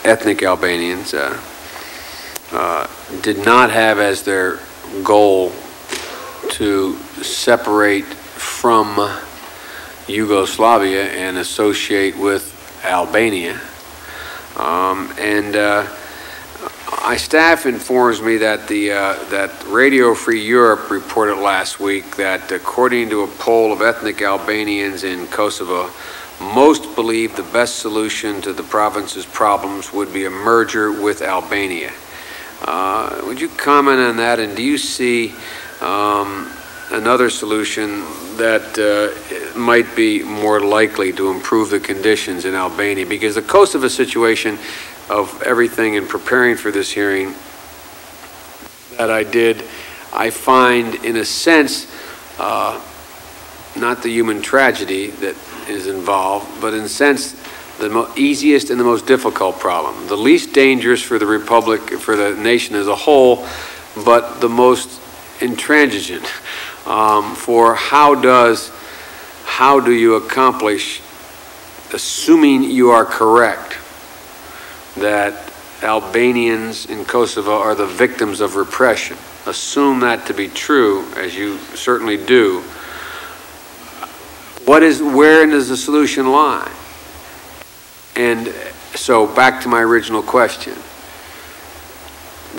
ethnic Albanians did not have as their goal to separate from Yugoslavia and associate with Albania. My staff informs me that that Radio Free Europe reported last week that according to a poll of ethnic Albanians in Kosovo, most believe the best solution to the province's problems would be a merger with Albania. Would you comment on that, and do you see another solution that might be more likely to improve the conditions in Albania? Because the Kosovo situation of everything in preparing for this hearing that I did, I find in a sense not the human tragedy that is involved, but in a sense the easiest and the most difficult problem. The least dangerous for the republic, for the nation as a whole, but the most intransigent for how do you accomplish, assuming you are correct, that Albanians in Kosovo are the victims of repression. Assume that to be true, as you certainly do. Where does the solution lie? And so back to my original question.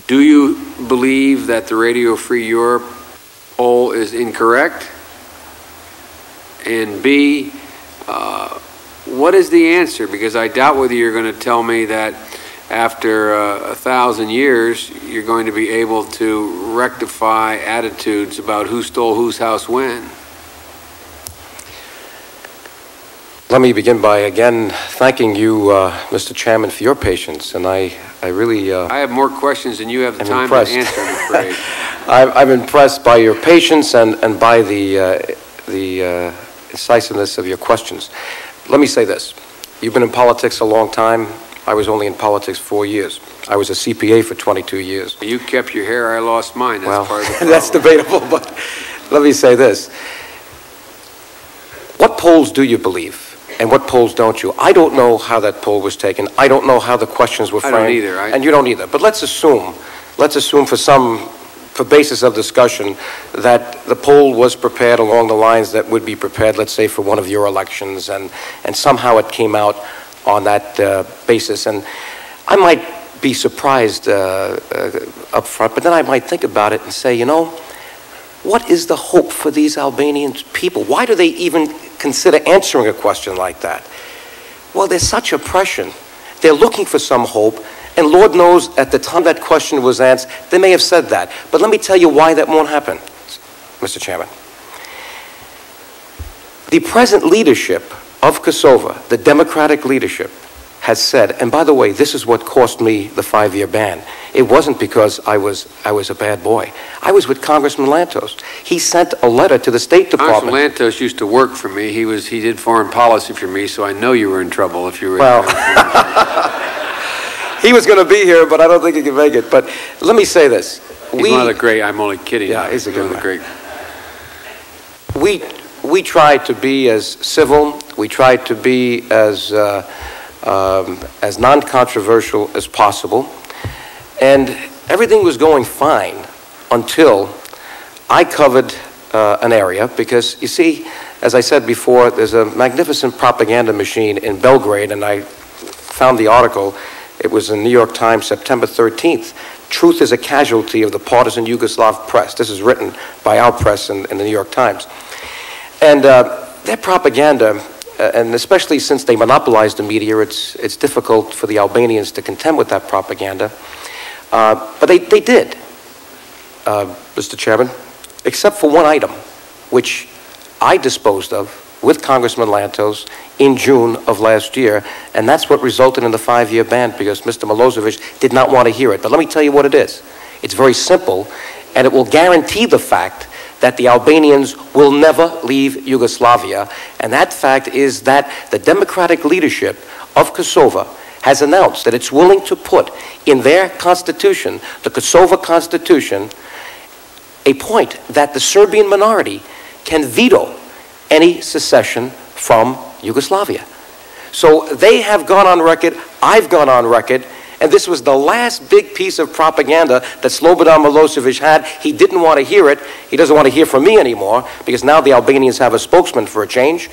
Do you believe that the Radio Free Europe poll is incorrect? And B, what is the answer? Because I doubt whether you're going to tell me that after 1,000 years, you're going to be able to rectify attitudes about who stole whose house when. Let me begin by again thanking you, Mr. Chairman, for your patience, and I really... I have more questions than you have the time to answer, I'm afraid. I'm impressed by your patience and by the incisiveness of your questions. Let me say this. You've been in politics a long time. I was only in politics 4 years. I was a CPA for 22 years. You kept your hair, I lost mine. That's well, part of the problem. That's debatable, but let me say this. What polls do you believe? And what polls don't you? I don't know how that poll was taken. I don't know how the questions were framed. I don't either. And you don't either. But let's assume for basis of discussion that the poll was prepared along the lines that would be prepared, let's say, for one of your elections, and somehow it came out on that basis. And I might be surprised up front, but then I might think about it and say, you know, what is the hope for these Albanian people? Why do they even consider answering a question like that? Well, there's such oppression. They're looking for some hope, and Lord knows at the time that question was asked, they may have said that. But let me tell you why that won't happen, Mr. Chairman. The present leadership of Kosovo, the democratic leadership, has said, and by the way, this is what cost me the 5-year ban. It wasn't because I was a bad boy. I was with Congressman Lantos. He sent a letter to the State Department. Congressman Lantos used to work for me. He did foreign policy for me, so I know you were in trouble if you were. Well, he was going to be here, but I don't think he could make it. But let me say this: he's one of the great. I'm only kidding. Yeah, he's a good one of the great. We tried to be as civil. We tried to be as non-controversial as possible. And everything was going fine until I covered an area, because you see, as I said before, there's a magnificent propaganda machine in Belgrade, and I found the article. It was in New York Times, September 13th. Truth is a casualty of the partisan Yugoslav press. This is written by our press in the New York Times. And their propaganda, and especially since they monopolized the media, it's difficult for the Albanians to contend with that propaganda. But they did, Mr. Chairman, except for one item, which I disposed of with Congressman Lantos in June of last year, and that's what resulted in the 5-year ban, because Mr. Milosevic did not want to hear it. But let me tell you what it is. It's very simple, and it will guarantee the fact that the Albanians will never leave Yugoslavia, and that fact is that the democratic leadership of Kosovo has announced that it's willing to put in their constitution, the Kosovo constitution, a point that the Serbian minority can veto any secession from Yugoslavia. So they have gone on record I've gone on record, and this was the last big piece of propaganda that Slobodan Milosevic had. He didn't want to hear it. He doesn't want to hear from me anymore, because now the Albanians have a spokesman for a change.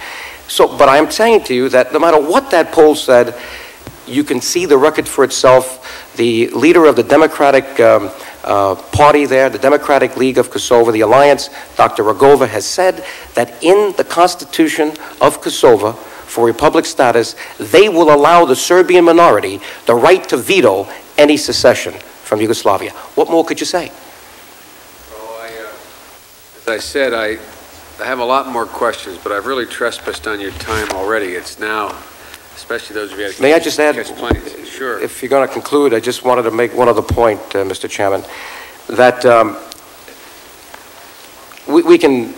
But I'm saying to you that no matter what that poll said, you can see the record for itself. The leader of the Democratic party there, the Democratic League of Kosovo, the alliance, Dr. Rogova, has said that in the Constitution of Kosovo, for republic status, they will allow the Serbian minority the right to veto any secession from Yugoslavia. What more could you say? Well, as I said, I have a lot more questions, but I've really trespassed on your time already. It's now, especially those of you who May I just add, sure. If you're going to conclude, I just wanted to make one other point, Mr. Chairman, that we can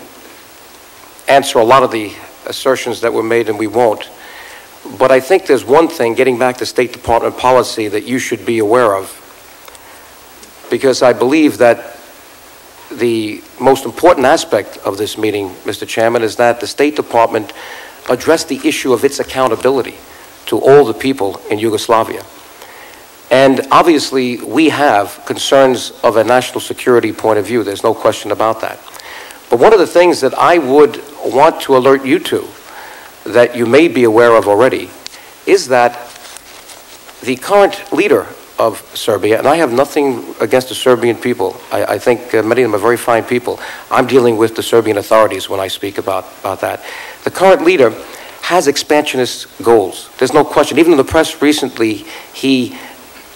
answer a lot of the assertions that were made, and we won't. But I think there's one thing, getting back to State Department policy, that you should be aware of, because I believe that the most important aspect of this meeting, Mr. Chairman, is that the State Department addressed the issue of its accountability to all the people in Yugoslavia. And obviously, we have concerns of a national security point of view. There's no question about that. But one of the things that I would want to alert you to, that you may be aware of already, is that the current leader of Serbia, and I have nothing against the Serbian people. I think many of them are very fine people. I'm dealing with the Serbian authorities when I speak about that. The current leader has expansionist goals. There's no question. Even in the press recently, he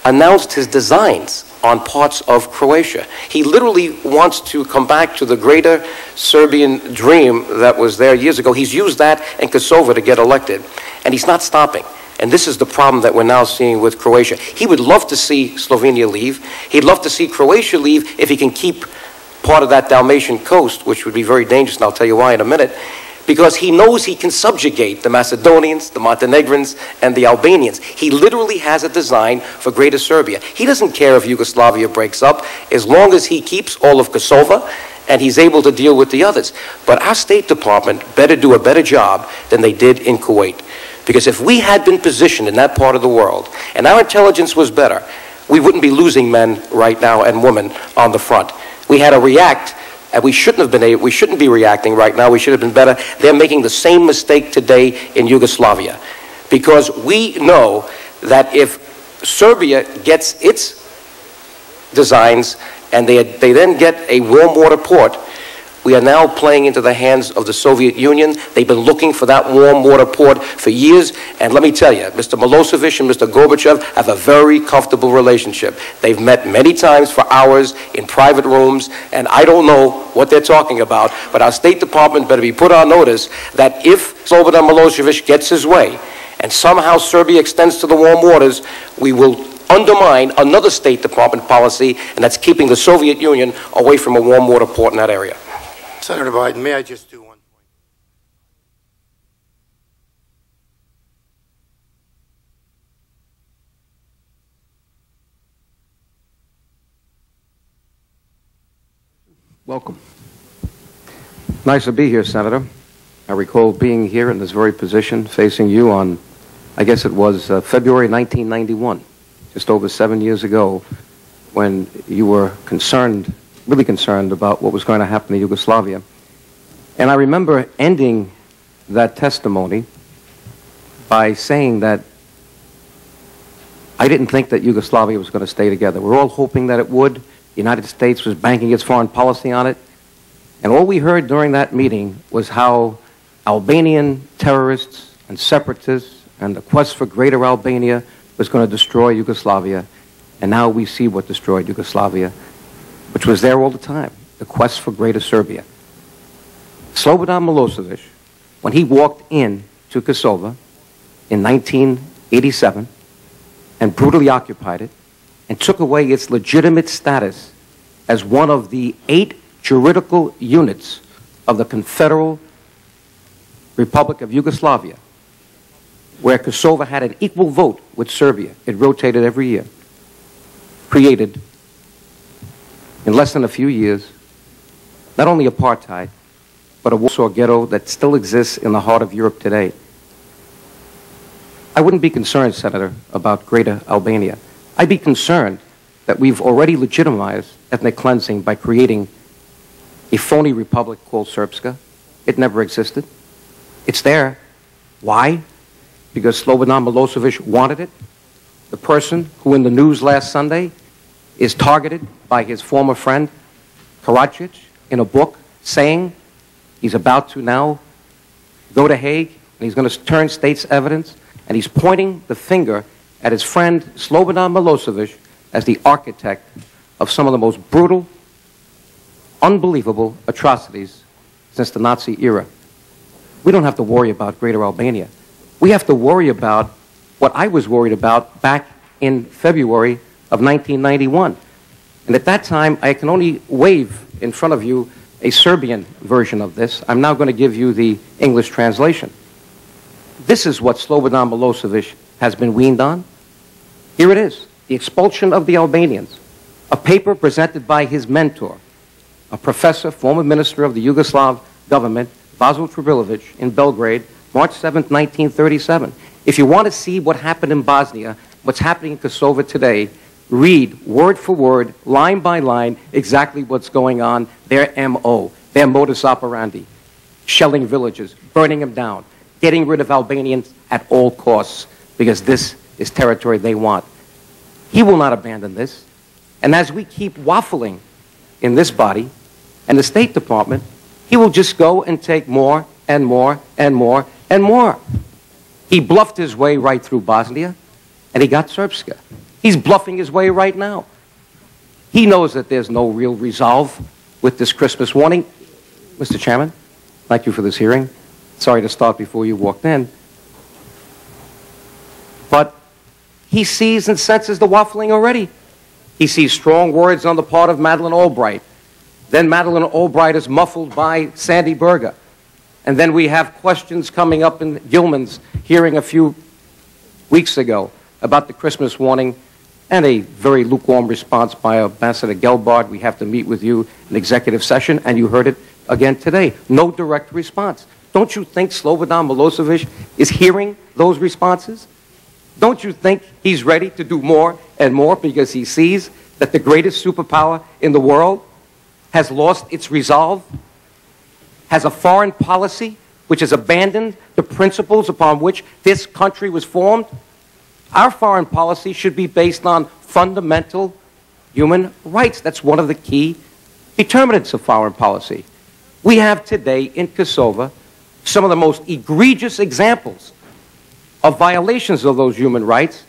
announced his designs on parts of Croatia. He literally wants to come back to the greater Serbian dream that was there years ago. He's used that in Kosovo to get elected, and he's not stopping. And this is the problem that we're now seeing with Croatia. He would love to see Slovenia leave. He'd love to see Croatia leave if he can keep part of that Dalmatian coast, which would be very dangerous, and I'll tell you why in a minute, because he knows he can subjugate the Macedonians, the Montenegrins, and the Albanians. He literally has a design for Greater Serbia. He doesn't care if Yugoslavia breaks up, as long as he keeps all of Kosovo, and he's able to deal with the others. But our State Department better do a better job than they did in Kuwait. Because if we had been positioned in that part of the world, and our intelligence was better, we wouldn't be losing men right now and women on the front. We had to react. And we shouldn't be reacting right now. We should have been better. They're making the same mistake today in Yugoslavia. Because we know that if Serbia gets its designs and they then get a warm water port, we are now playing into the hands of the Soviet Union. They've been looking for that warm water port for years. And let me tell you, Mr. Milosevic and Mr. Gorbachev have a very comfortable relationship. They've met many times for hours in private rooms, and I don't know what they're talking about, but our State Department better be put on notice that if Slobodan Milosevic gets his way, and somehow Serbia extends to the warm waters, we will undermine another State Department policy, and that's keeping the Soviet Union away from a warm water port in that area. Senator Biden, may I just do one point? Welcome. Nice to be here, Senator. I recall being here in this very position, facing you on, I guess it was February 1991, just over 7 years ago, when you were concerned, really concerned about what was going to happen to Yugoslavia. And I remember ending that testimony by saying that I didn't think that Yugoslavia was going to stay together. We were all hoping that it would. The United States was banking its foreign policy on it. And all we heard during that meeting was how Albanian terrorists and separatists and the quest for greater Albania was going to destroy Yugoslavia. And now we see what destroyed Yugoslavia, which was there all the time, the quest for greater Serbia. Slobodan Milosevic, when he walked in to Kosovo in 1987 and brutally occupied it and took away its legitimate status as one of the 8 juridical units of the Confederal Republic of Yugoslavia, where Kosovo had an equal vote with Serbia. It rotated every year. Created, in less than a few years, not only apartheid, but a Warsaw ghetto that still exists in the heart of Europe today. I wouldn't be concerned, Senator, about Greater Albania. I'd be concerned that we've already legitimized ethnic cleansing by creating a phony republic called Srpska. It never existed. It's there. Why? Because Slobodan Milosevic wanted it. The person who in the news last Sunday is targeted by his former friend, Karadzic, in a book saying he's about to now go to Hague and he's going to turn state's evidence, and he's pointing the finger at his friend Slobodan Milosevic as the architect of some of the most brutal, unbelievable atrocities since the Nazi era. We don't have to worry about Greater Albania. We have to worry about what I was worried about back in February of 1991. And at that time, I can only wave in front of you a Serbian version of this. I'm now going to give you the English translation. This is what Slobodan Milosevic has been weaned on. Here it is, The Expulsion of the Albanians, a paper presented by his mentor, a professor, former minister of the Yugoslav government, Vasil Tribilovic, in Belgrade, March 7, 1937. If you want to see what happened in Bosnia, what's happening in Kosovo today, read word for word, line by line, exactly what's going on, their MO, their modus operandi. Shelling villages, burning them down, getting rid of Albanians at all costs, because this is territory they want. He will not abandon this. And as we keep waffling in this body and the State Department, he will just go and take more and more and more and more. He bluffed his way right through Bosnia, and he got Srpska. He's bluffing his way right now. He knows that there's no real resolve with this Christmas warning. Mr. Chairman, thank you for this hearing. Sorry to start before you walked in. But he sees and senses the waffling already. He sees strong words on the part of Madeleine Albright. Then Madeleine Albright is muffled by Sandy Berger. And then we have questions coming up in Gilman's hearing a few weeks ago about the Christmas warning, and a very lukewarm response by Ambassador Gelbard. We have to meet with you in executive session, and you heard it again today. No direct response. Don't you think Slobodan Milosevic is hearing those responses? Don't you think he's ready to do more and more because he sees that the greatest superpower in the world has lost its resolve, has a foreign policy which has abandoned the principles upon which this country was formed? Our foreign policy should be based on fundamental human rights. That's one of the key determinants of foreign policy. We have today in Kosovo some of the most egregious examples of violations of those human rights.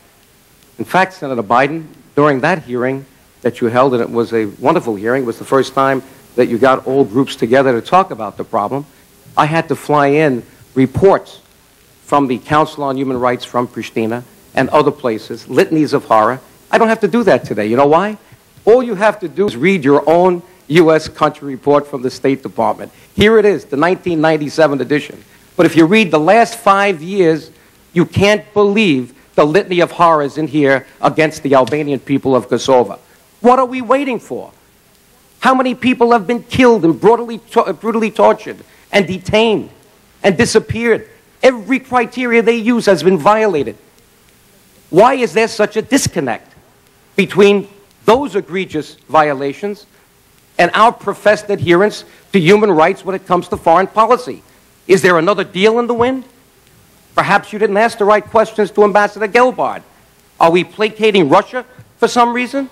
In fact, Senator Biden, during that hearing that you held, and it was a wonderful hearing, it was the first time that you got all groups together to talk about the problem, I had to fly in reports from the Council on Human Rights from Pristina and other places, litanies of horror. I don't have to do that today. You know why? All you have to do is read your own U.S. country report from the State Department. Here it is, the 1997 edition. But if you read the last 5 years, you can't believe the litany of horrors in here against the Albanian people of Kosovo. What are we waiting for? How many people have been killed and brutally tortured and detained and disappeared? Every criteria they use has been violated. Why is there such a disconnect between those egregious violations and our professed adherence to human rights when it comes to foreign policy? Is there another deal in the wind? Perhaps you didn't ask the right questions to Ambassador Gelbard. Are we placating Russia for some reason?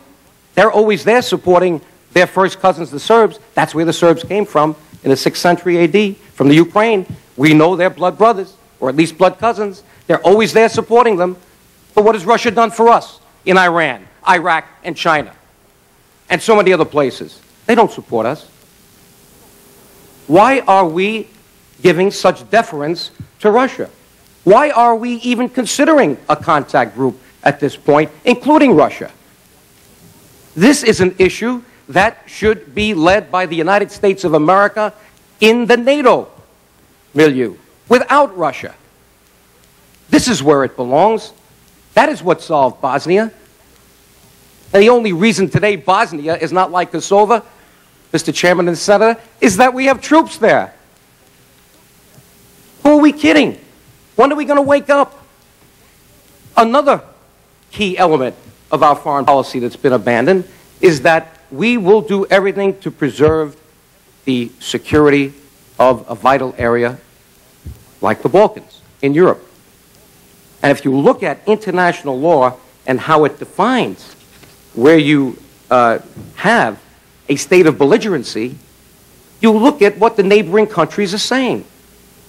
They're always there supporting their first cousins, the Serbs. That's where the Serbs came from in the 6th century AD, from the Ukraine. We know they're blood brothers, or at least blood cousins. They're always there supporting them. But what has Russia done for us in Iran, Iraq, and China, and so many other places? They don't support us. Why are we giving such deference to Russia? Why are we even considering a contact group at this point, including Russia? This is an issue that should be led by the United States of America in the NATO milieu, without Russia. This is where it belongs. That is what solved Bosnia. And the only reason today Bosnia is not like Kosovo, Mr. Chairman and Senator, is that we have troops there. Who are we kidding? When are we going to wake up? Another key element of our foreign policy that's been abandoned is that we will do everything to preserve the security of a vital area like the Balkans in Europe. And if you look at international law and how it defines where you have a state of belligerency, you look at what the neighboring countries are saying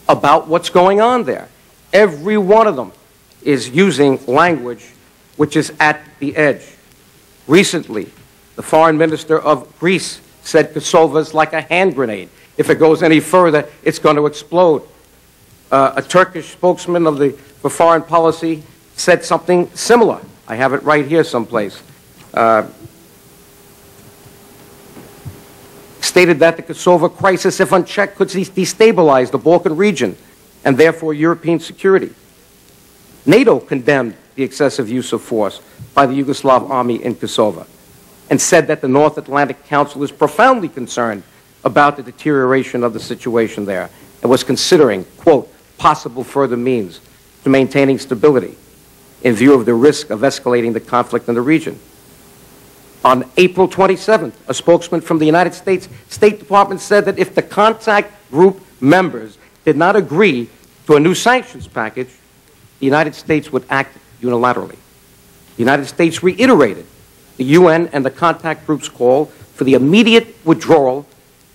about what's going on there. Every one of them is using language which is at the edge. Recently, the foreign minister of Greece said Kosovo is like a hand grenade. If it goes any further, it's going to explode. A Turkish spokesman for foreign policy said something similar. I have it right here someplace. Stated that the Kosovo crisis, if unchecked, could destabilize the Balkan region and therefore European security. NATO condemned the excessive use of force by the Yugoslav army in Kosovo and said that the North Atlantic Council is profoundly concerned about the deterioration of the situation there and was considering, quote, possible further means to maintaining stability in view of the risk of escalating the conflict in the region. On April 27th, a spokesman from the United States State Department said that if the contact group members did not agree to a new sanctions package, the United States would act unilaterally. The United States reiterated the UN and the contact group's call for the immediate withdrawal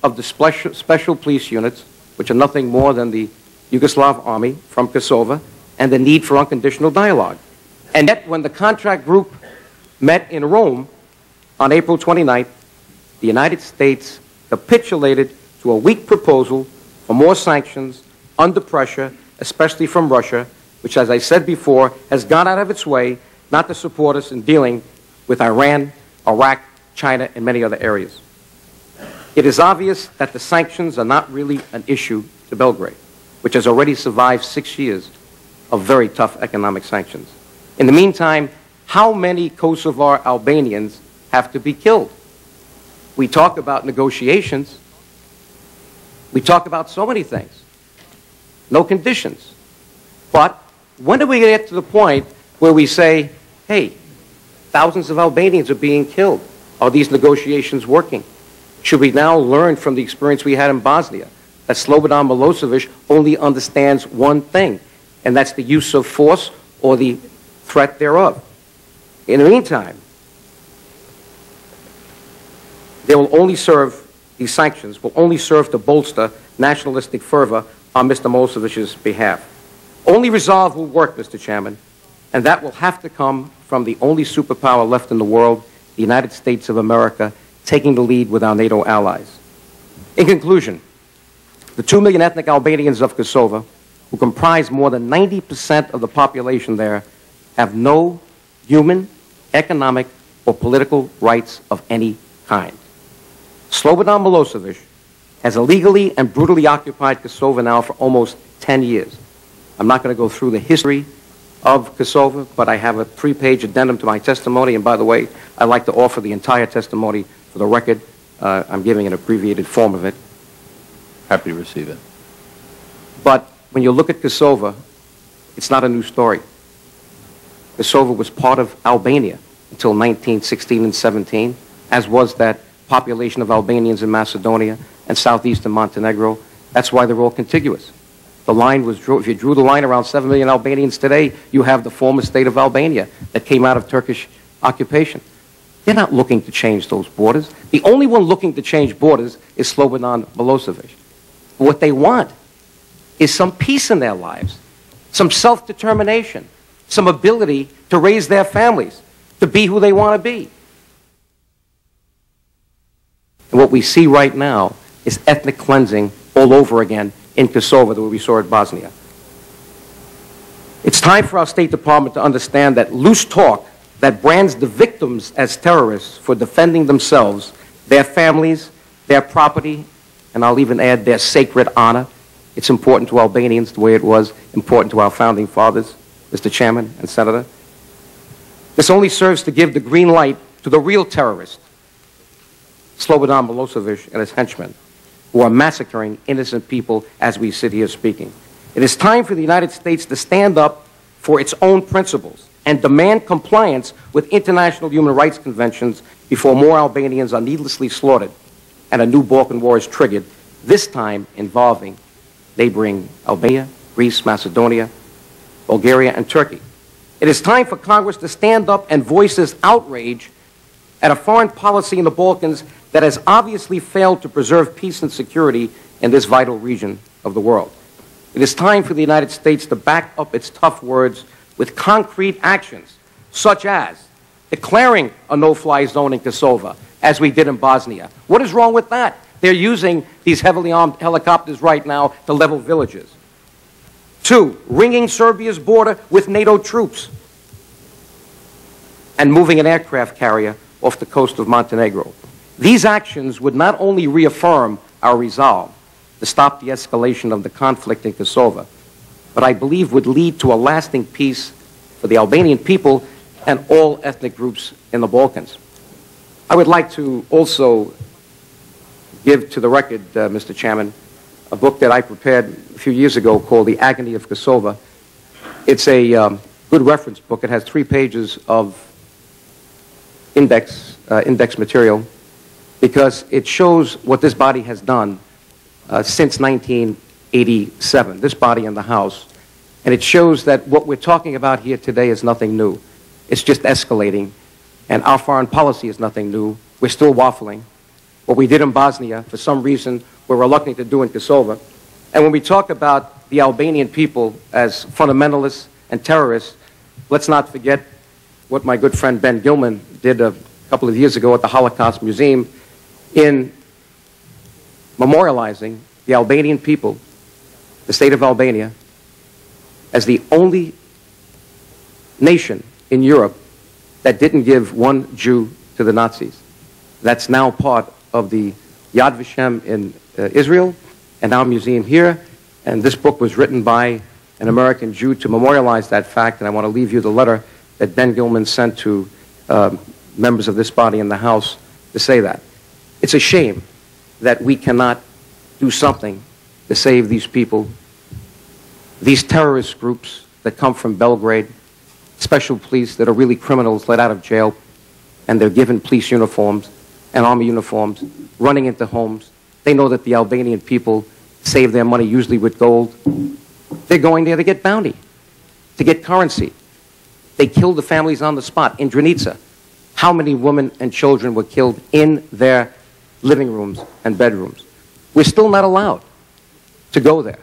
of the special police units, which are nothing more than the Yugoslav army from Kosovo, and the need for unconditional dialogue. And yet, when the contact group met in Rome on April 29th, the United States capitulated to a weak proposal for more sanctions under pressure, especially from Russia, which, as I said before, has gone out of its way not to support us in dealing with Iran, Iraq, China, and many other areas. It is obvious that the sanctions are not really an issue to Belgrade, which has already survived 6 years of very tough economic sanctions. In the meantime, how many Kosovar Albanians have to be killed? We talk about negotiations. We talk about so many things. No conditions. But when do we get to the point where we say, hey, thousands of Albanians are being killed? Are these negotiations working? Should we now learn from the experience we had in Bosnia that Slobodan Milosevic only understands one thing, and that's the use of force or the threat thereof? In the meantime, they will only serve, these sanctions will only serve to bolster nationalistic fervor on Mr. Milosevic's behalf. Only resolve will work, Mr. Chairman, and that will have to come from the only superpower left in the world, the United States of America, taking the lead with our NATO allies. In conclusion, the 2 million ethnic Albanians of Kosovo, who comprise more than 90% of the population there, have no human, economic, or political rights of any kind. Slobodan Milosevic has illegally and brutally occupied Kosovo now for almost 10 years. I'm not going to go through the history of Kosovo, but I have a 3-page addendum to my testimony, and by the way, I'd like to offer the entire testimony for the record. I'm giving an abbreviated form of it. Happy to receive it. But when you look at Kosovo, it's not a new story. Kosovo was part of Albania until 1916 and 17, as was that population of Albanians in Macedonia and southeastern Montenegro. That's why they're all contiguous. The line was if you drew the line around 7 million Albanians today, you have the former state of Albania that came out of Turkish occupation. They're not looking to change those borders. The only one looking to change borders is Slobodan Milosevic. What they want is some peace in their lives, some self-determination, some ability to raise their families, to be who they want to be. And what we see right now is ethnic cleansing all over again in Kosovo that we saw at Bosnia. It's time for our State Department to understand that loose talk that brands the victims as terrorists for defending themselves, their families, their property, and I'll even add their sacred honor. It's important to Albanians the way it was important to our founding fathers, Mr. Chairman and Senator. This only serves to give the green light to the real terrorists, Slobodan Milosevic and his henchmen, who are massacring innocent people as we sit here speaking. It is time for the United States to stand up for its own principles and demand compliance with international human rights conventions before more Albanians are needlessly slaughtered and a new Balkan war is triggered, this time involving neighboring Albania, Greece, Macedonia, Bulgaria, and Turkey. It is time for Congress to stand up and voice its outrage at a foreign policy in the Balkans that has obviously failed to preserve peace and security in this vital region of the world. It is time for the United States to back up its tough words with concrete actions, such as declaring a no-fly zone in Kosovo, as we did in Bosnia. What is wrong with that? They're using these heavily armed helicopters right now to level villages. 2, ringing Serbia's border with NATO troops and moving an aircraft carrier off the coast of Montenegro. These actions would not only reaffirm our resolve to stop the escalation of the conflict in Kosovo, but I believe would lead to a lasting peace for the Albanian people and all ethnic groups in the Balkans. I would like to also give to the record, Mr. Chairman, a book that I prepared a few years ago called The Agony of Kosovo. It's a good reference book. It has 3 pages of index material because it shows what this body has done since 1987, this body in the House. And it shows that what we're talking about here today is nothing new. It's just escalating. And our foreign policy is nothing new. We're still waffling. What we did in Bosnia, for some reason, we're reluctant to do in Kosovo. And when we talk about the Albanian people as fundamentalists and terrorists, let's not forget what my good friend Ben Gilman did a couple of years ago at the Holocaust Museum in memorializing the Albanian people, the state of Albania, as the only nation in Europe that didn't give one Jew to the Nazis. That's now part of the Yad Vashem in Israel, and our museum here. And this book was written by an American Jew to memorialize that fact, and I want to leave you the letter that Ben Gilman sent to members of this body in the House to say that. It's a shame that we cannot do something to save these people, these terrorist groups that come from Belgrade, special police that are really criminals let out of jail, and they're given police uniforms and army uniforms, running into homes. They know that the Albanian people save their money usually with gold. They're going there to get bounty, to get currency. They killed the families on the spot in Drenica. How many women and children were killed in their living rooms and bedrooms? We're still not allowed to go there.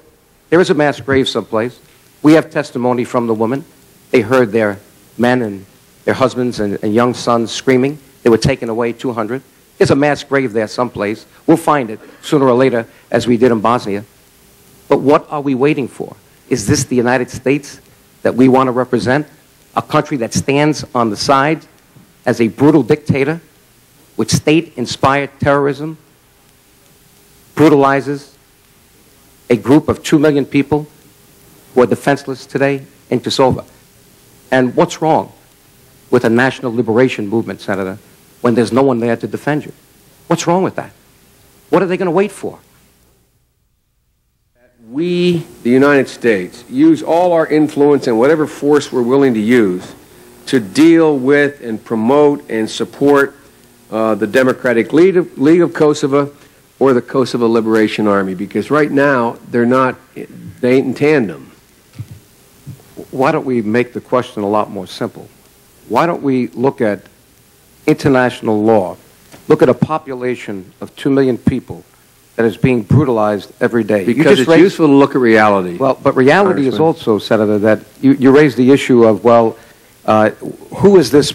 There is a mass grave someplace. We have testimony from the women. They heard their men and their husbands and young sons screaming. They were taken away, 200. There's a mass grave there someplace. We'll find it sooner or later, as we did in Bosnia. But what are we waiting for? Is this the United States that we want to represent? A country that stands on the side as a brutal dictator with state-inspired terrorism, brutalizes a group of 2 million people who are defenseless today in Kosovo. And what's wrong with a national liberation movement, Senator, when there's no one there to defend you? What's wrong with that? What are they going to wait for? We, the United States, use all our influence and whatever force we're willing to use to deal with and promote and support the Democratic League of Kosovo or the Kosovo Liberation Army, because right now they ain't in tandem. Why don't we make the question a lot more simple? Why don't we look at international law, look at a population of 2 million people that is being brutalized every day? Because it's useful to look at reality. Well, but reality is also, Senator, that you raised the issue of, well, who is this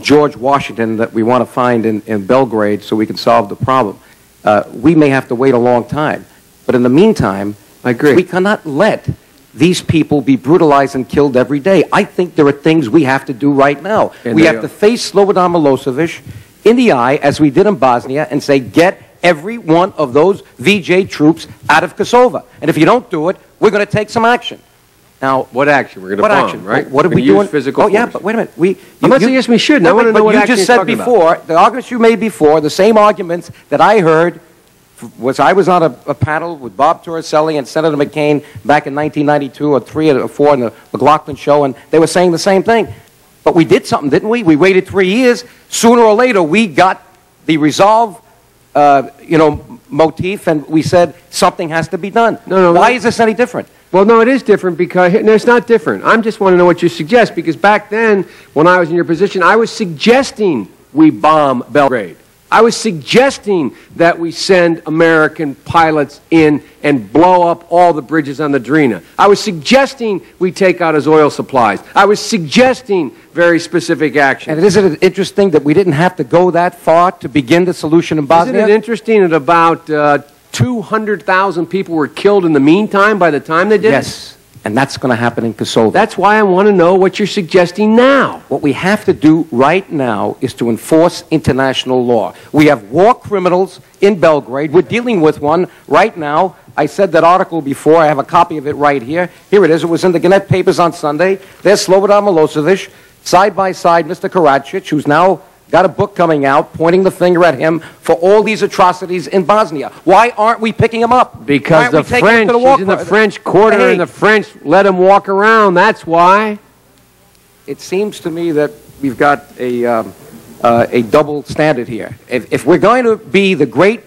George Washington that we want to find in Belgrade so we can solve the problem? We may have to wait a long time. But in the meantime, I agree. We cannot let these people be brutalized and killed every day. I think there are things we have to do right now. And we have to face Slobodan Milosevic in the eye, as we did in Bosnia, and say, get every one of those VJ troops out of Kosovo. And if you don't do it, we're going to take some action. Now, what action? We're going to bomb, action? right? What are we doing? Physical yeah, force. but wait a minute. I'm not saying yes, we shouldn't. I want to know what action you just said before, the arguments you made before, the same arguments that I heard I was on a panel with Bob Torricelli and Senator McCain back in 1992 or 3 or 4 in the McLaughlin show, and they were saying the same thing. But we did something, didn't we? We waited 3 years. Sooner or later, we got the resolve, motif, and we said something has to be done. No, Why is this any different? Well, no, it is different because, no, it's not different. I just want to know what you suggest, because back then, when I was in your position, I was suggesting we bomb Belgrade. I was suggesting that we send American pilots in and blow up all the bridges on the Drina. I was suggesting we take out his oil supplies. I was suggesting very specific action. And isn't it interesting that we didn't have to go that far to begin the solution in Bosnia? Isn't it interesting that about 200,000 people were killed in the meantime by the time they did it? Yes. And that's going to happen in Kosovo. That's why I want to know what you're suggesting now. What we have to do right now is to enforce international law. We have war criminals in Belgrade. We're dealing with one right now. I said that article before. I have a copy of it right here. Here it is. It was in the Gannett papers on Sunday. There's Slobodan Milosevic, side by side Mr. Karadzic, who's now got a book coming out pointing the finger at him for all these atrocities in Bosnia. Why aren't we picking him up? Because the French, he's in the French quarter, and the French let him walk around. That's why. It seems to me that we've got a double standard here. If we're going to be the great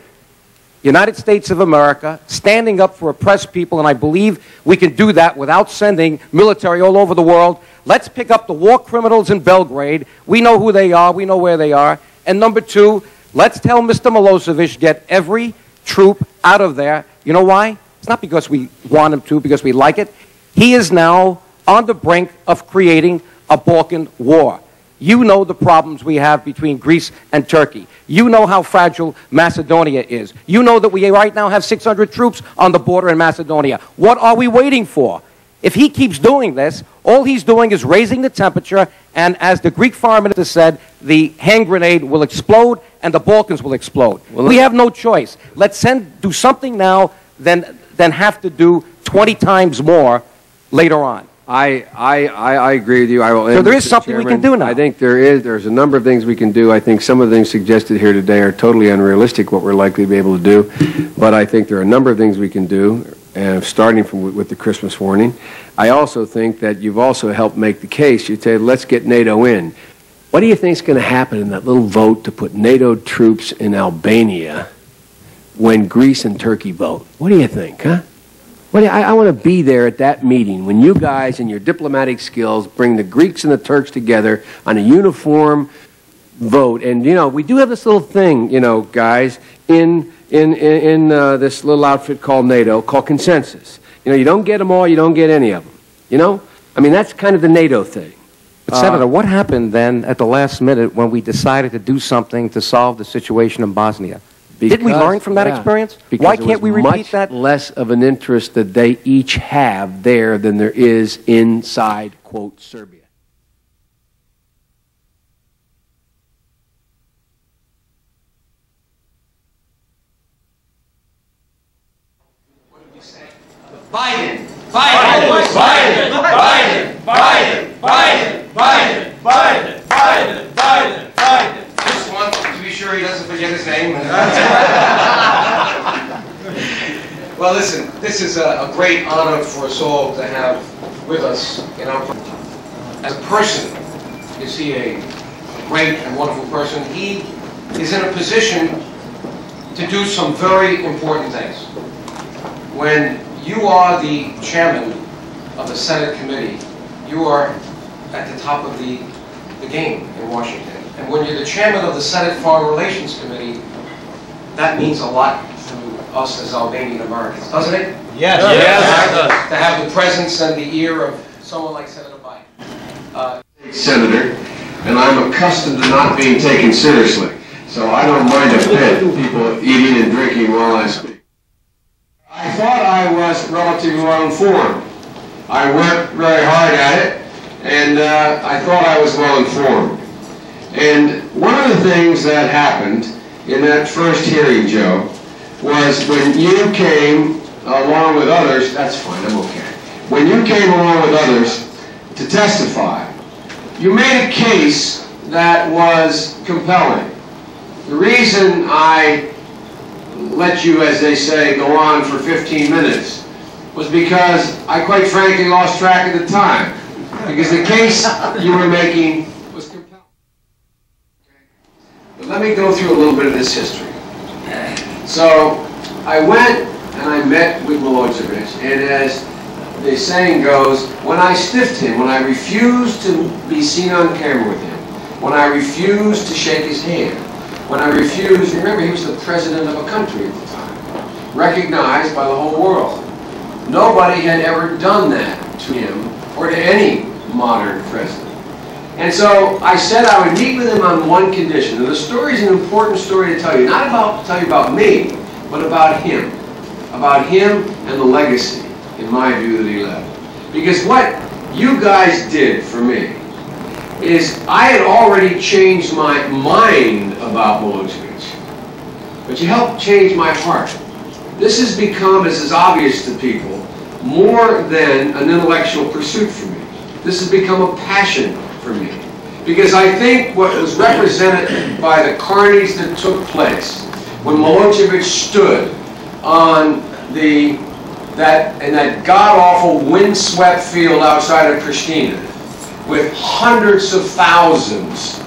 United States of America, standing up for oppressed people, and I believe we can do that without sending military all over the world, let's pick up the war criminals in Belgrade. We know who they are. We know where they are. And number two, let's tell Mr. Milosevic, get every troop out of there. You know why? It's not because we want him to, because we like it. He is now on the brink of creating a Balkan war. You know the problems we have between Greece and Turkey. You know how fragile Macedonia is. You know that we right now have 600 troops on the border in Macedonia. What are we waiting for? If he keeps doing this, all he's doing is raising the temperature, and as the Greek foreign minister said, the hand grenade will explode and the Balkans will explode. Well, we have no choice. Let's do something now than have to do 20 times more later on. I agree with you. I will end, so there is Mr. something Chairman. we can do now. I think there's a number of things we can do. I think some of the things suggested here today are totally unrealistic, what we're likely to be able to do. But I think there are a number of things we can do, starting with the Christmas warning. I also think that you've also helped make the case. You say, let's get NATO in. What do you think is going to happen in that little vote to put NATO troops in Albania when Greece and Turkey vote? What do you think, huh? I want to be there at that meeting when you guys and your diplomatic skills bring the Greeks and the Turks together on a uniform vote. And, you know, we do have this little thing, you know, guys, in this little outfit called NATO, called consensus. You know, you don't get them all, you don't get any of them. You know? I mean, that's kind of the NATO thing. But, Senator, what happened then at the last minute when we decided to do something to solve the situation in Bosnia? Did we learn from that experience? Why can't we repeat that? Much less of an interest that they each have there than there is inside, quote, Serbia. What did we say? Biden! Biden! Biden! Biden! Biden! Biden! Biden! Biden! Biden! Biden! Biden! This one, to be sure he doesn't forget his name. Well, listen, this is a great honor for us all to have with us in our. As a person, is he a great and wonderful person? He is in a position to do some very important things. When you are the chairman of the Senate committee, you are at the top of the game in Washington. And when you're the chairman of the Senate Foreign Relations Committee, that means a lot to us as Albanian Americans, doesn't it? Yes. Yes. To have the presence and the ear of someone like Senator Biden. Senator, and I'm accustomed to not being taken seriously, so I don't mind a bit people eating and drinking while I speak. I thought I was relatively well informed. I worked very hard at it, and I thought I was well informed. And one of the things that happened in that first hearing, Joe, was when you came along with others, that's fine, I'm okay. When you came along with others to testify, you made a case that was compelling. The reason I let you, as they say, go on for 15 minutes was because I quite frankly lost track of the time. Because the case you were making was compelling. But let me go through a little bit of this history. So I went and I met with Milosevic, and as the saying goes, when I stiffed him, when I refused to be seen on camera with him, when I refused to shake his hand, when I refused, remember he was the president of a country at the time, recognized by the whole world. Nobody had ever done that to him or to any modern president. And so I said I would meet with him on one condition. And the story is an important story to tell you, not to tell you about me, but about him and the legacy, in my view, that he left. Because what you guys did for me is I had already changed my mind about Milosevic, but you helped change my heart. This has become, as is obvious to people, more than an intellectual pursuit for me. This has become a passion for me. Because I think what was represented by the carnage that took place when Milosevic stood on that god-awful windswept field outside of Pristina with hundreds of thousands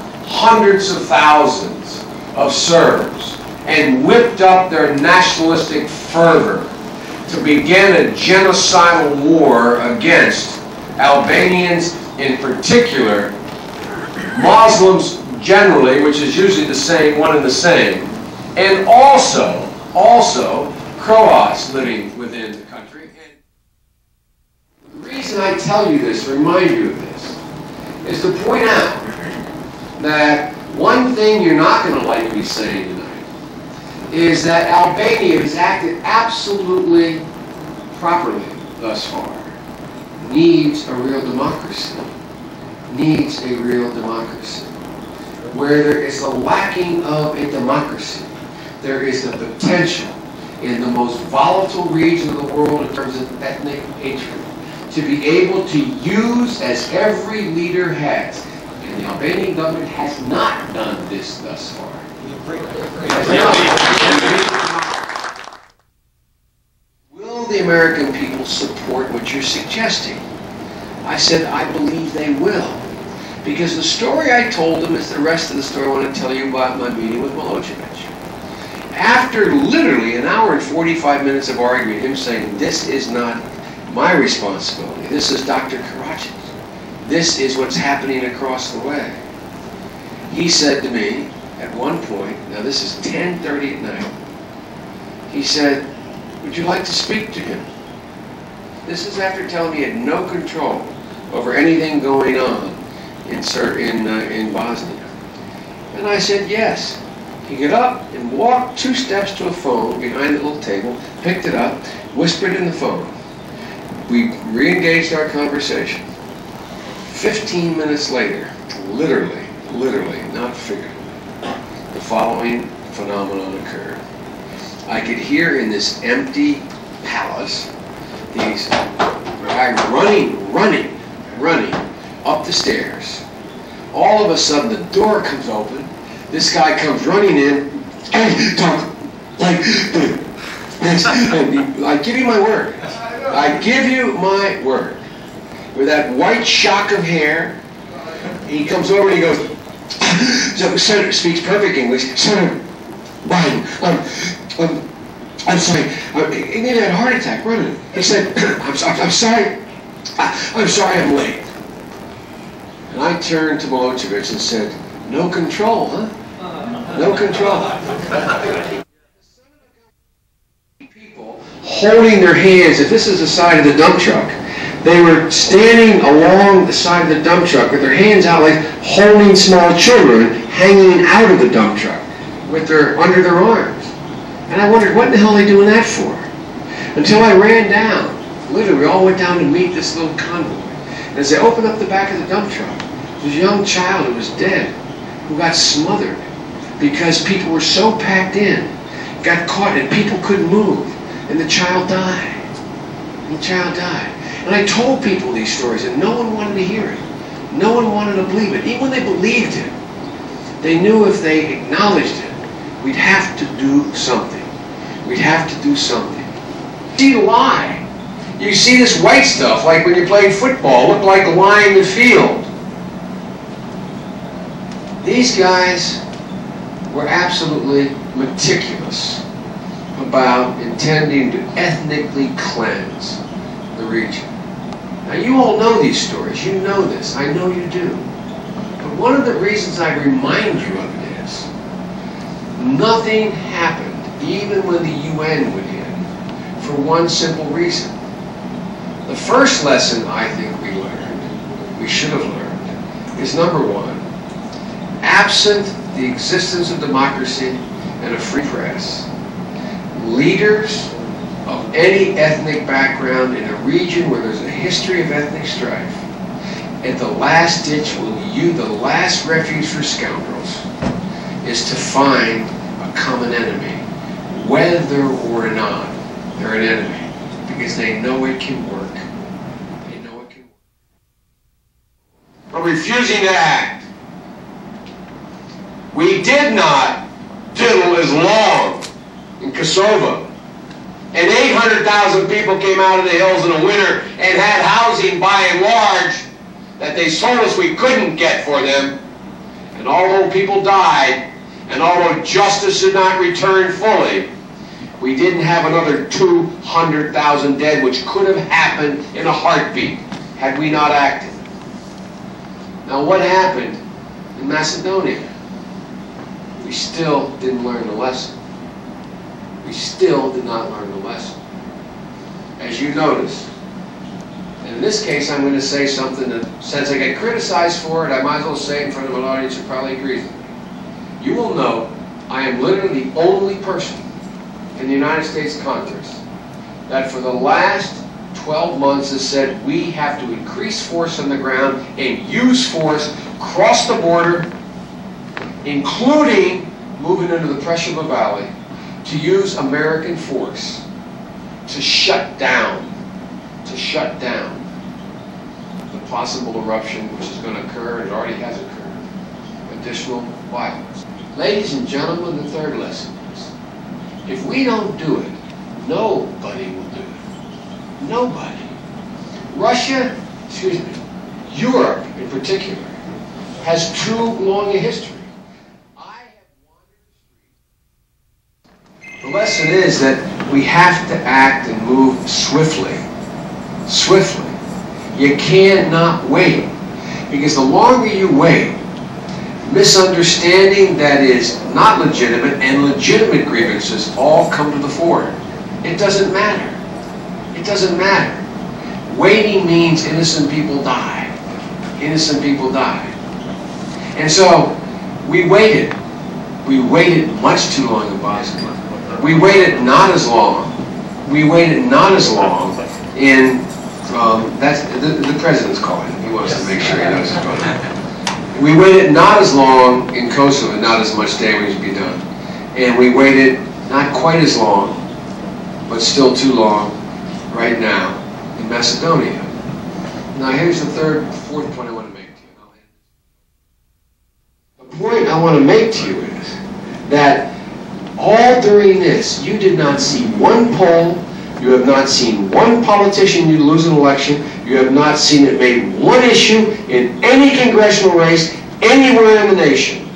of Serbs and whipped up their nationalistic fervor to begin a genocidal war against Albanians in particular, Muslims generally, which is usually the same, one and the same, and also Croats living within the country. And the reason I tell you this, remind you of this, is to point out that one thing you're not going to like me saying tonight is that Albania has acted absolutely properly thus far. Needs a real democracy. Needs a real democracy. Where there is a lacking of a democracy, there is the potential in the most volatile region of the world in terms of ethnic hatred to be able to use, as every leader has, and the Albanian government has not done this thus far. Will the American people support what you're suggesting? I said, I believe they will. Because the story I told them is the rest of the story I want to tell you about my meeting with Milosevic. After literally an hour and 45 minutes of arguing, him saying, this is not my responsibility, this is Dr. Karacic's. This is what's happening across the way. He said to me at one point, now this is 10:30 at night, he said, would you like to speak to him? This is after telling me he had no control over anything going on in Bosnia. And I said, yes. He got up and walked 2 steps to a phone behind the little table, picked it up, whispered in the phone. We re-engaged our conversation. 15 minutes later, literally, not figuratively, the following phenomenon occurred. I could hear in this empty palace these guys running up the stairs. All of a sudden the door comes open. This guy comes running in, and talk like this. I give you my word. I give you my word. With that white shock of hair, he comes over and he goes, so Senator speaks perfect English. Senator Biden, I'm sorry. He nearly had a heart attack running. He said, I'm sorry. I'm sorry I'm late. And I turned to Milosevic and said, no control, huh? No control. People holding their hands, if this is the side of the dump truck, they were standing along the side of the dump truck with their hands out like holding small children hanging out of the dump truck with under their arms. And I wondered, what the hell are they doing that for? Until I ran down. Literally, we all went down to meet this little convoy. And as they opened up the back of the dump truck, there was a young child who was dead, who got smothered because people were so packed in, got caught, and people couldn't move. And the child died. And the child died. And I told people these stories, and no one wanted to hear it. No one wanted to believe it. Even when they believed it, they knew if they acknowledged it, we'd have to do something. We'd have to do something. See the lie. You see this white stuff, like when you played football, looked like lime in the field. These guys were absolutely meticulous about intending to ethnically cleanse the region. Now you all know these stories, you know this, I know you do. But one of the reasons I remind you of it is, nothing happened, even when the UN went in, for one simple reason. The first lesson I think we learned, we should have learned, is number one, absent the existence of democracy and a free press, leaders of any ethnic background in a region where there's a history of ethnic strife, at the last ditch will the last refuge for scoundrels is to find a common enemy, whether or not they're an enemy, because they know it can work. They know it can work. But refusing to act. We did not diddle as long in Kosovo. And 800,000 people came out of the hills in the winter and had housing by and large that they told us we couldn't get for them. And although people died, and although justice did not return fully, we didn't have another 200,000 dead, which could have happened in a heartbeat had we not acted. Now what happened in Macedonia? We still didn't learn the lesson. We still did not learn the lesson. As you notice, and in this case I'm going to say something that, since I get criticized for it, I might as well say it in front of an audience who probably agrees with me. You will know I am literally the only person in the United States Congress that for the last 12 months has said we have to increase force on the ground and use force across the border, including moving into the Prešova Valley, to use American force to shut down the possible eruption which is going to occur, and it already has occurred, additional violence. Ladies and gentlemen, the third lesson is, if we don't do it, nobody will do it. Nobody. Russia, excuse me, Europe in particular, has too long a history. The lesson is that we have to act and move swiftly. Swiftly. You cannot wait. Because the longer you wait, misunderstanding that is not legitimate and legitimate grievances all come to the fore. It doesn't matter. It doesn't matter. Waiting means innocent people die. Innocent people die. And so we waited. We waited much too long in Bosnia. We waited not as long. We waited not as long in, that's the president's calling. He wants to make sure he knows what's going on. We waited not as long in Kosovo, not as much damage to be done. And we waited not quite as long, but still too long right now in Macedonia. Now here's the fourth point I want to make to you. The point I want to make to you is that all during this, you did not see one poll, you have not seen one politician you lose an election, you have not seen it made one issue in any congressional race anywhere in the nation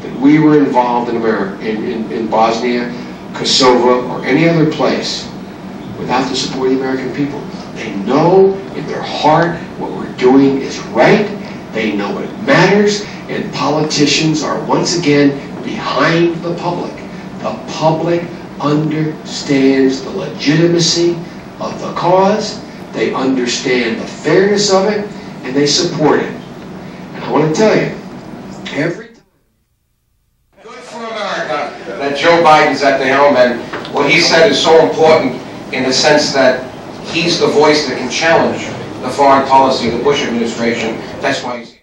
that we were involved in America, in Bosnia, Kosovo, or any other place without the support of the American people. They know in their heart what we're doing is right, they know it matters, and politicians are once again behind the public. The public understands the legitimacy of the cause, they understand the fairness of it, and they support it. And I want to tell you, every time, good for America That Joe Biden's at the helm, and what he said is so important in the sense that he's the voice that can challenge the foreign policy of the Bush administration. That's why he's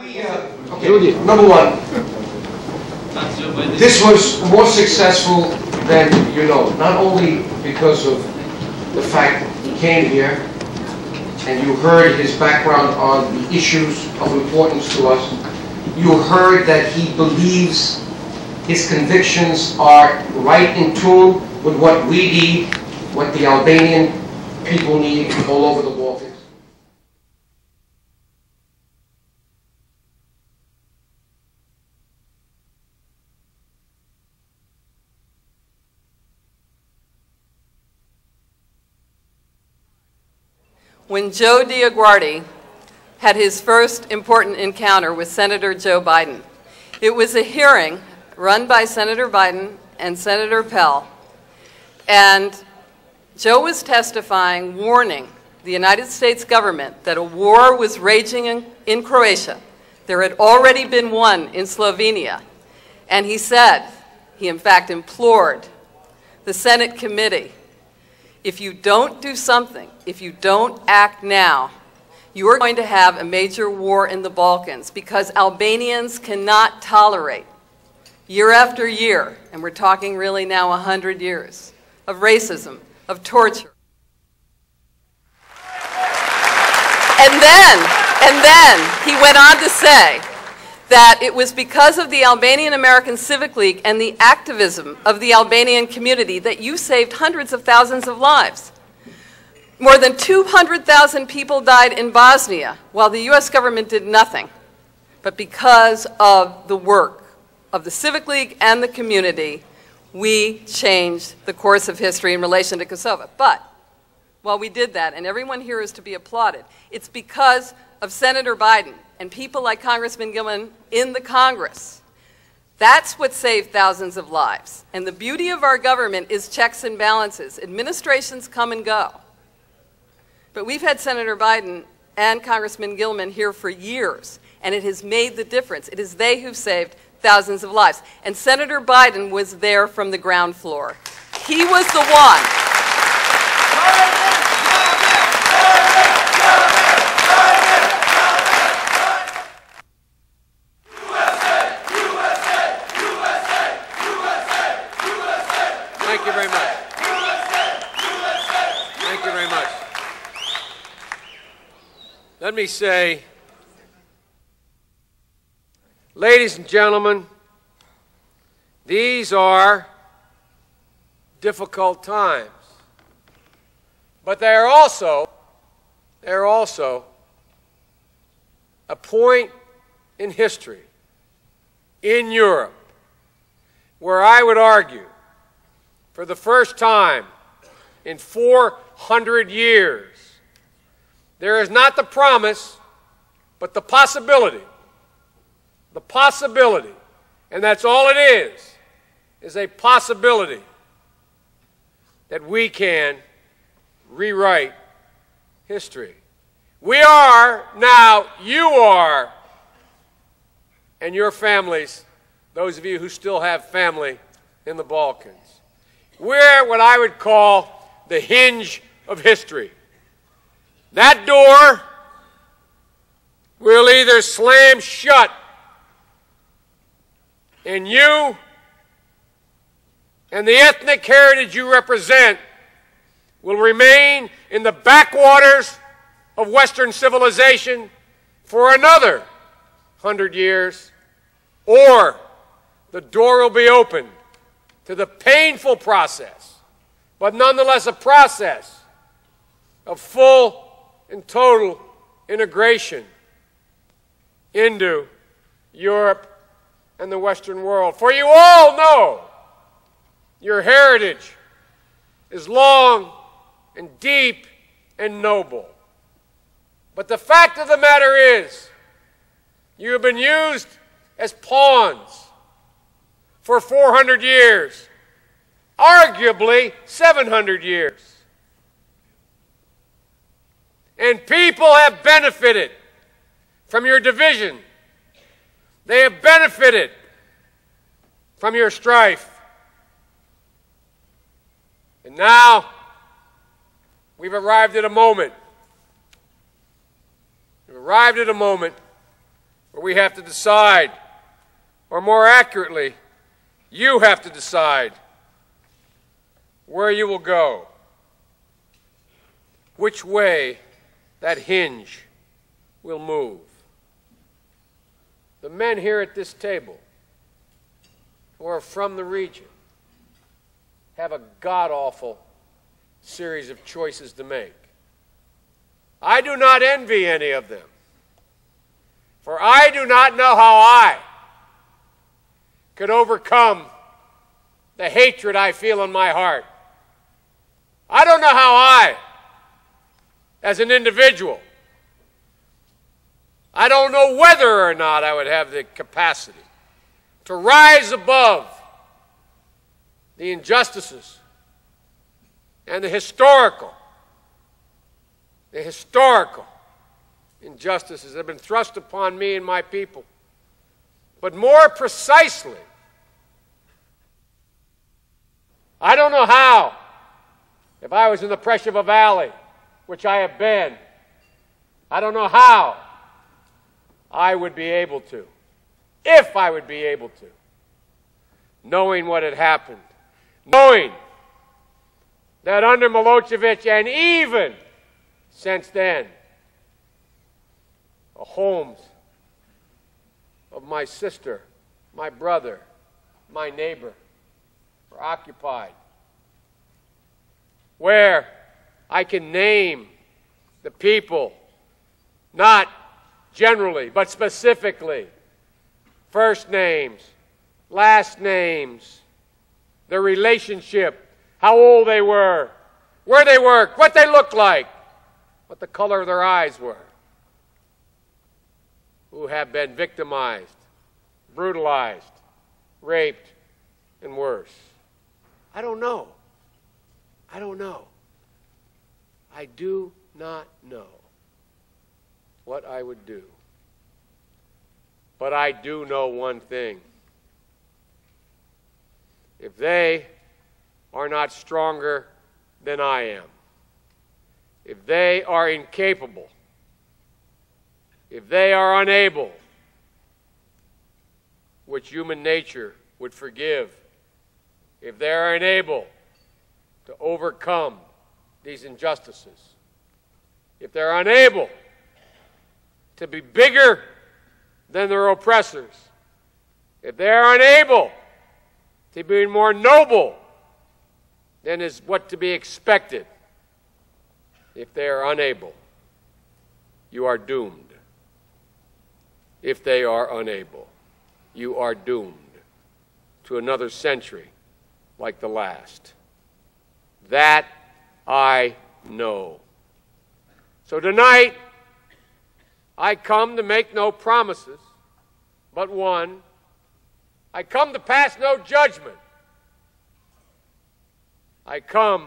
here. Okay, number one. This was more successful than you know, not only because of the fact that he came here and you heard his background on the issues of importance to us. You heard that he believes His convictions are right in tune with what we need, what the Albanian people need all over the Balkans. When Joe DioGuardi had his first important encounter with Senator Joe Biden, it was a hearing run by Senator Biden and Senator Pell, and Joe was testifying, warning the United States government that a war was raging in Croatia. There had already been one in Slovenia, and he said, he in fact implored the Senate committee, if you don't do something, if you don't act now, you are going to have a major war in the Balkans because Albanians cannot tolerate year after year, and we're talking really now 100 years, of racism, of torture. And then he went on to say that it was because of the Albanian American Civic League and the activism of the Albanian community that you saved hundreds of thousands of lives. More than 200,000 people died in Bosnia while the US government did nothing. But because of the work of the Civic League and the community, we changed the course of history in relation to Kosovo. But while we did that, and everyone here is to be applauded, it's because of Senator Biden and people like Congressman Gilman in the Congress. That's what saved thousands of lives. And the beauty of our government is checks and balances. Administrations come and go. But we've had Senator Biden and Congressman Gilman here for years, and it has made the difference. It is they who've saved thousands of lives. And Senator Biden was there from the ground floor. He was the one. Thank you very much. Thank you very much. Let me say, ladies and gentlemen, these are difficult times, but they're also a point in history in Europe where I would argue for the first time in 400 years, there is not the promise, but the possibility, and that's all it is a possibility that we can rewrite history. We are now, you are, and your families, those of you who still have family in the Balkans. We're what I would call the hinge of history. That door will either slam shut and you and the ethnic heritage you represent will remain in the backwaters of Western civilization for another 100 years, or the door will be opened to the painful process, but nonetheless a process of full and total integration into Europe and the Western world. For you all know your heritage is long and deep and noble. But the fact of the matter is, you have been used as pawns for 400 years, arguably 700 years. And people have benefited from your division. They have benefited from your strife. And now, we've arrived at a moment. We've arrived at a moment where we have to decide, or more accurately, you have to decide where you will go, which way that hinge will move. The men here at this table who are from the region have a god-awful series of choices to make. I do not envy any of them, for I do not know how I could overcome the hatred I feel in my heart. I don't know how I, as an individual, I don't know whether or not I would have the capacity to rise above the injustices and the historical injustices that have been thrust upon me and my people. But more precisely, I don't know how, if I was in the Preševa Valley, which I have been, I don't know how I would be able to, if I would be able to, knowing what had happened, knowing that under Milosevic and even since then, the homes of my sister, my brother, my neighbor were occupied, where I can name the people, not generally, but specifically, first names, last names, their relationship, how old they were, where they worked, what they looked like, what the color of their eyes were, who have been victimized, brutalized, raped, and worse. I don't know. I don't know. I do not know what I would do. But I do know one thing. If they are not stronger than I am, if they are incapable, if they are unable, which human nature would forgive, if they are unable to overcome these injustices, if they're unable to be bigger than their oppressors, if they're unable to be more noble than is what to be expected, if they are unable, you are doomed. If they are unable, you are doomed to another century like the last. That I know. So tonight, I come to make no promises, but one. I come to pass no judgment. I come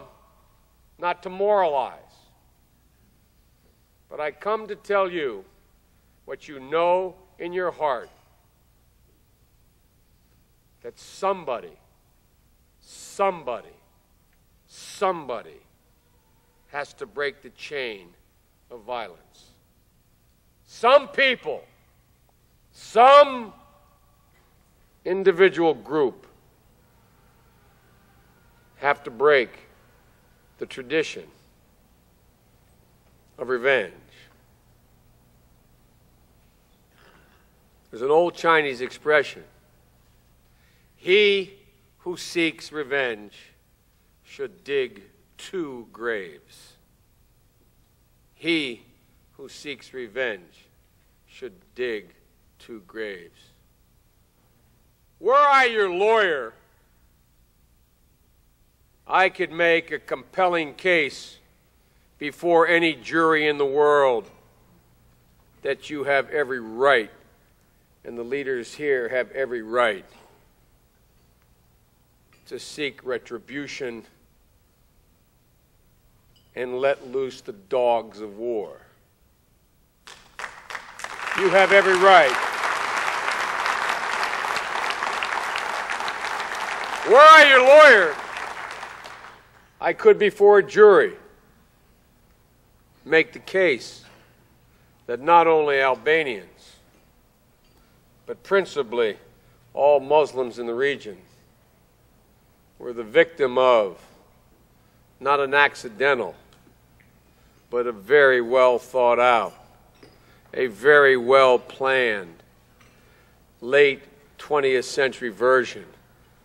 not to moralize, but I come to tell you what you know in your heart, that somebody has to break the chain of violence. Some people, some individual group have to break the tradition of revenge. There's an old Chinese expression: he who seeks revenge should dig 2 graves. He who seeks revenge should dig 2 graves. Were I your lawyer, I could make a compelling case before any jury in the world that you have every right, and the leaders here have every right, to seek retribution and let loose the dogs of war. You have every right. Were I your lawyer, I could, before a jury, make the case that not only Albanians, but principally all Muslims in the region, were the victim of not an accidental, but a very well thought out, a very well planned, late 20th century version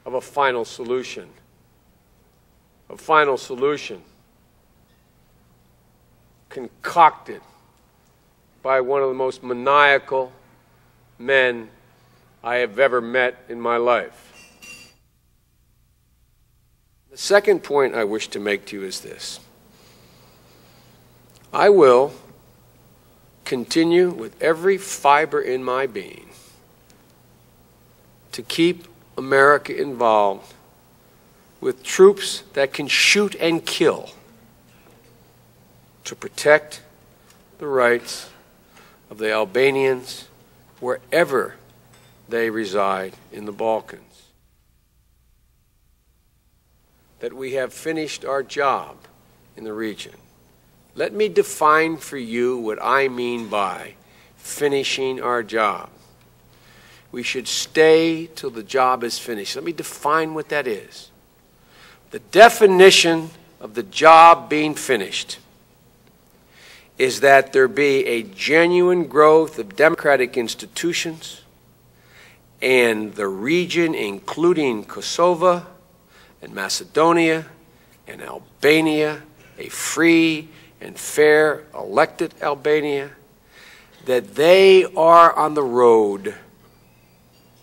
of a final solution. A final solution concocted by one of the most maniacal men I have ever met in my life. The second point I wish to make to you is this. I will continue with every fiber in my being to keep America involved with troops that can shoot and kill to protect the rights of the Albanians wherever they reside in the Balkans. That we have finished our job in the region. Let me define for you what I mean by finishing our job. We should stay till the job is finished. Let me define what that is. The definition of the job being finished is that there be a genuine growth of democratic institutions and the region, including Kosovo and Macedonia and Albania, a free and fair elected Albania, that they are on the road.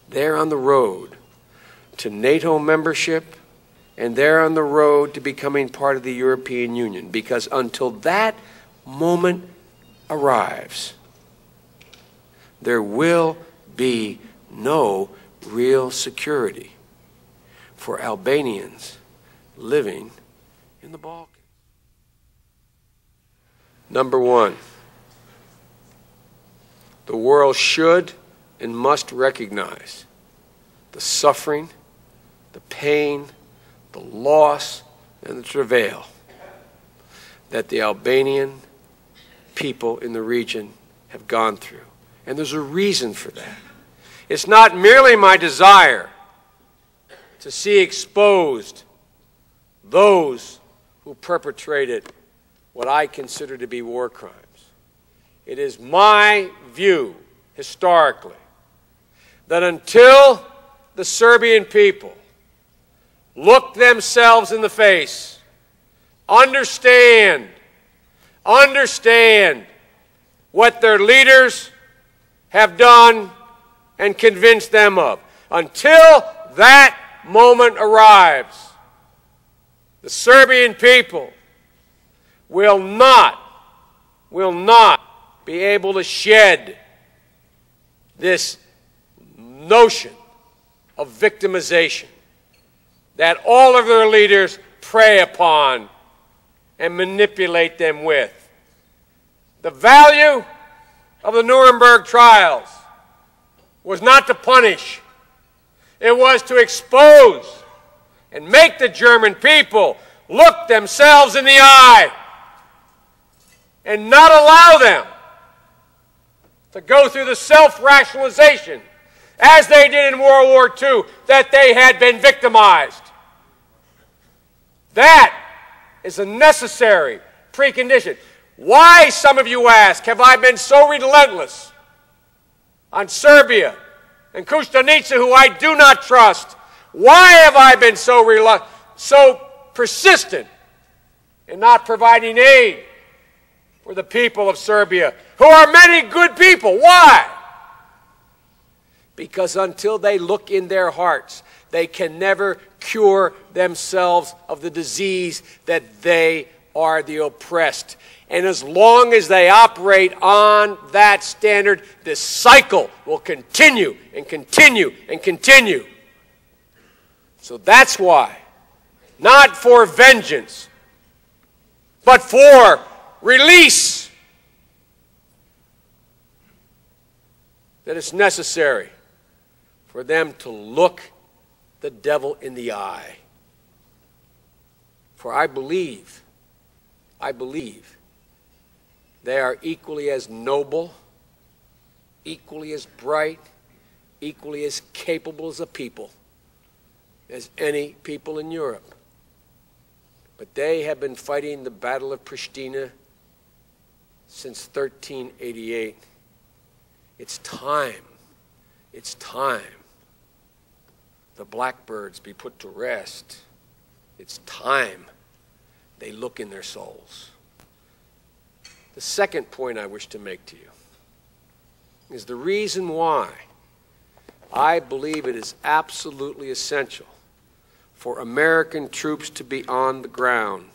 They're on the road to NATO membership, and they're on the road to becoming part of the European Union, because until that moment arrives, there will be no real security for Albanians living in the Balkans. Number one, the world should and must recognize the suffering, the pain, the loss, and the travail that the Albanian people in the region have gone through. And there's a reason for that. It's not merely my desire to see exposed those who perpetrated what I consider to be war crimes. It is my view, historically, that until the Serbian people look themselves in the face, understand what their leaders have done and convince them of. Until that moment arrives, the Serbian people will not be able to shed this notion of victimization that all of their leaders prey upon and manipulate them with. The value of the Nuremberg trials was not to punish. It was to expose and make the German people look themselves in the eye and not allow them to go through the self-rationalization, as they did in World War II, that they had been victimized. That is a necessary precondition. Why, some of you ask, have I been so relentless on Serbia and Koštunica, who I do not trust? Why have I been so persistent in not providing aid for the people of Serbia, who are many good people? Why? Because until they look in their hearts, they can never cure themselves of the disease that they are the oppressed. And as long as they operate on that standard, this cycle will continue and continue and continue. So that's why, not for vengeance, but for release, that it's necessary for them to look the devil in the eye. For I believe they are equally as noble, equally as bright, equally as capable as a people as any people in Europe. But they have been fighting the Battle of Pristina since 1388. It's time. the blackbirds be put to rest. It's time they look in their souls. The second point I wish to make to you is the reason why I believe it is absolutely essential for American troops to be on the ground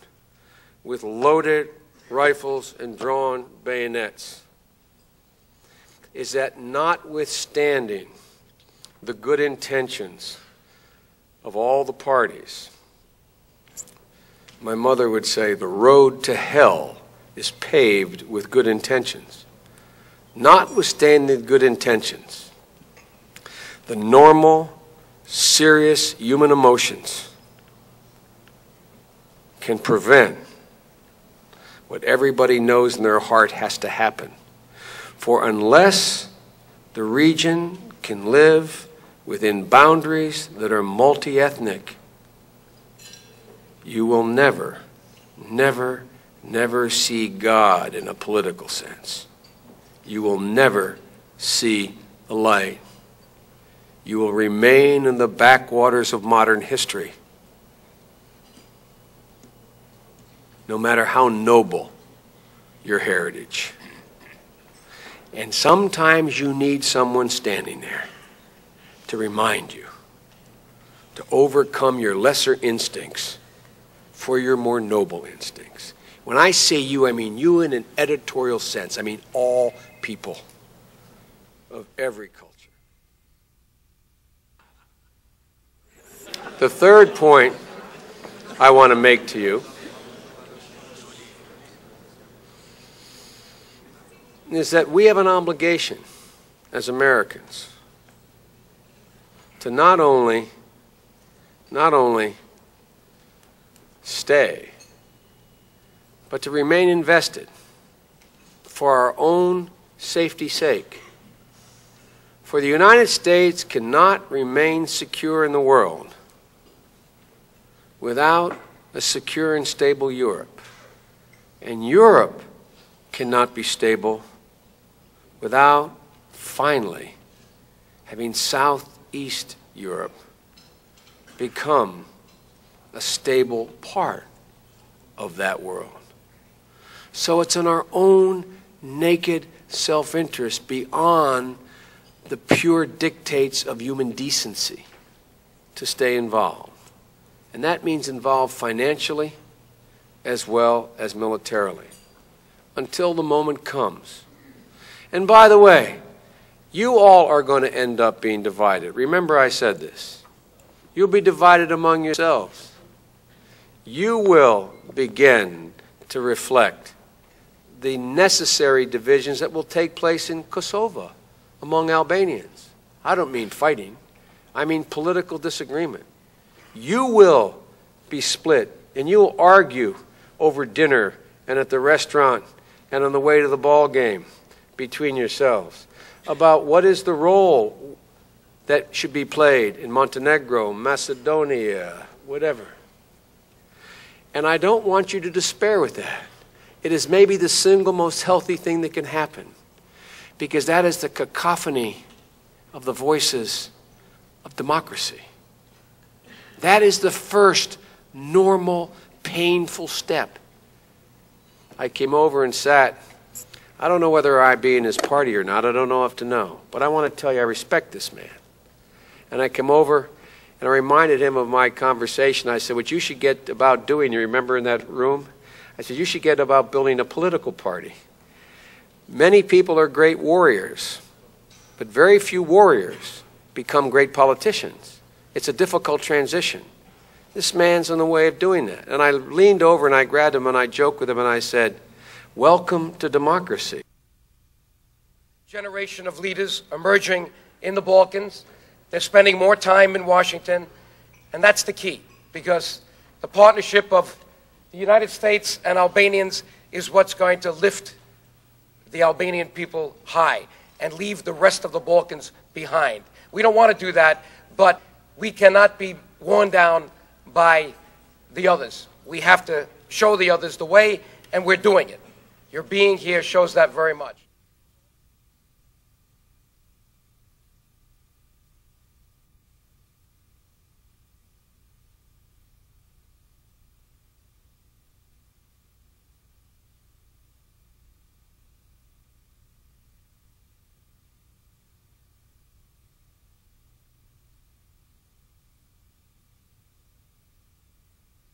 with loaded rifles and drawn bayonets is that notwithstanding the good intentions of all the parties, my mother would say the road to hell is paved with good intentions. Notwithstanding good intentions, the normal, serious human emotions can prevent what everybody knows in their heart has to happen. For unless the region can live within boundaries that are multi-ethnic, you will never, never, never see God in a political sense. You will never see the light. You will remain in the backwaters of modern history, no matter how noble your heritage. And sometimes you need someone standing there to remind you, to overcome your lesser instincts for your more noble instincts. When I say you, I mean you in an editorial sense. I mean all people of every culture. The third point I want to make to you is that we have an obligation as Americans to not only stay, but to remain invested for our own safety's sake. For the United States cannot remain secure in the world without a secure and stable Europe. And Europe cannot be stable without finally having Southeast Europe become a stable part of that world. So it's in our own naked self-interest beyond the pure dictates of human decency to stay involved. And that means involved financially as well as militarily until the moment comes. And by the way, you all are going to end up being divided. Remember I said this. You'll be divided among yourselves. You will begin to reflect the necessary divisions that will take place in Kosovo among Albanians. I don't mean fighting. I mean political disagreement. You will be split, and you will argue over dinner and at the restaurant and on the way to the ball game between yourselves about what is the role that should be played in Montenegro, Macedonia, whatever. And I don't want you to despair with that. It is maybe the single most healthy thing that can happen, because that is the cacophony of the voices of democracy. That is the first normal, painful step. I came over and sat. I don't know whether I be in his party or not. I don't know enough to know. But I want to tell you I respect this man. And I came over and I reminded him of my conversation. I said, what you should get about doing, you remember in that room? I said, you should get about building a political party. Many people are great warriors, but very few warriors become great politicians. It's a difficult transition. This man's on the way of doing that. And I leaned over and I grabbed him and I joked with him and I said, welcome to democracy. Generation of leaders emerging in the Balkans. They're spending more time in Washington, and that's the key, because the partnership of the United States and Albanians is what's going to lift the Albanian people high and leave the rest of the Balkans behind. We don't want to do that, but we cannot be worn down by the others. We have to show the others the way, and we're doing it. Your being here shows that very much.